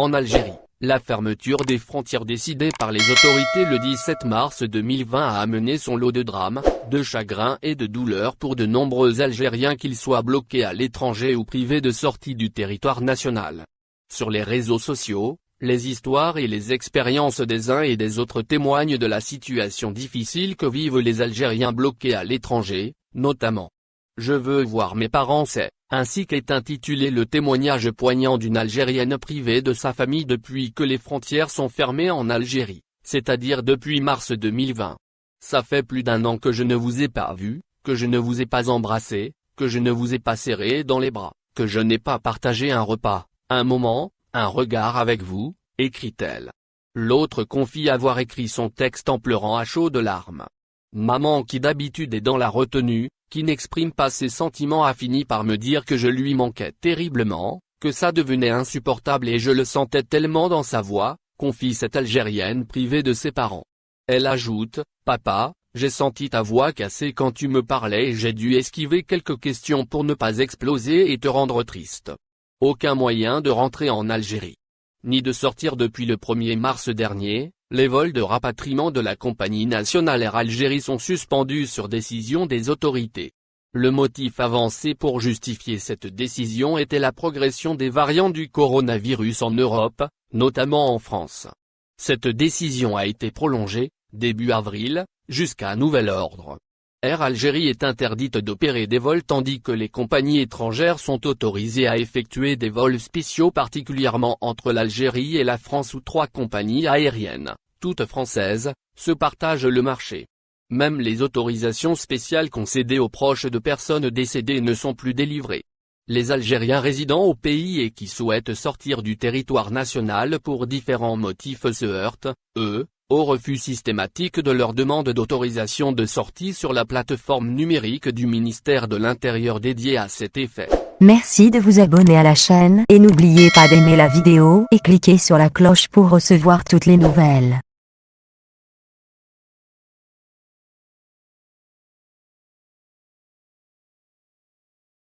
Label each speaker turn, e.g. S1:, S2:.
S1: En Algérie, la fermeture des frontières décidée par les autorités le 17 mars 2020 a amené son lot de drames, de chagrin et de douleur pour de nombreux Algériens, qu'ils soient bloqués à l'étranger ou privés de sortie du territoire national. Sur les réseaux sociaux, les histoires et les expériences des uns et des autres témoignent de la situation difficile que vivent les Algériens bloqués à l'étranger, notamment. Je veux voir mes parents, c'est ainsi qu'est intitulé le témoignage poignant d'une Algérienne privée de sa famille depuis que les frontières sont fermées en Algérie, c'est-à-dire depuis mars 2020. Ça fait plus d'un an que je ne vous ai pas vu, que je ne vous ai pas embrassé, que je ne vous ai pas serré dans les bras, que je n'ai pas partagé un repas, un moment, un regard avec vous, écrit-elle. L'autre confie avoir écrit son texte en pleurant à chaudes larmes. Maman, qui d'habitude est dans la retenue, qui n'exprime pas ses sentiments, a fini par me dire que je lui manquais terriblement, que ça devenait insupportable et je le sentais tellement dans sa voix, confie cette Algérienne privée de ses parents. Elle ajoute, « Papa, j'ai senti ta voix cassée quand tu me parlais et j'ai dû esquiver quelques questions pour ne pas exploser et te rendre triste. Aucun moyen de rentrer en Algérie, ni de sortir depuis le 1er mars dernier. Les vols de rapatriement de la compagnie nationale Air Algérie sont suspendus sur décision des autorités. Le motif avancé pour justifier cette décision était la progression des variants du coronavirus en Europe, notamment en France. Cette décision a été prolongée, début avril, jusqu'à nouvel ordre. Air Algérie est interdite d'opérer des vols tandis que les compagnies étrangères sont autorisées à effectuer des vols spéciaux, particulièrement entre l'Algérie et la France où 3 compagnies aériennes, toutes françaises, se partagent le marché. Même les autorisations spéciales concédées aux proches de personnes décédées ne sont plus délivrées. Les Algériens résidant au pays et qui souhaitent sortir du territoire national pour différents motifs se heurtent, eux, au refus systématique de leur demande d'autorisation de sortie sur la plateforme numérique du ministère de l'Intérieur dédiée à cet effet.
S2: Merci de vous abonner à la chaîne et n'oubliez pas d'aimer la vidéo et cliquer sur la cloche pour recevoir toutes les nouvelles.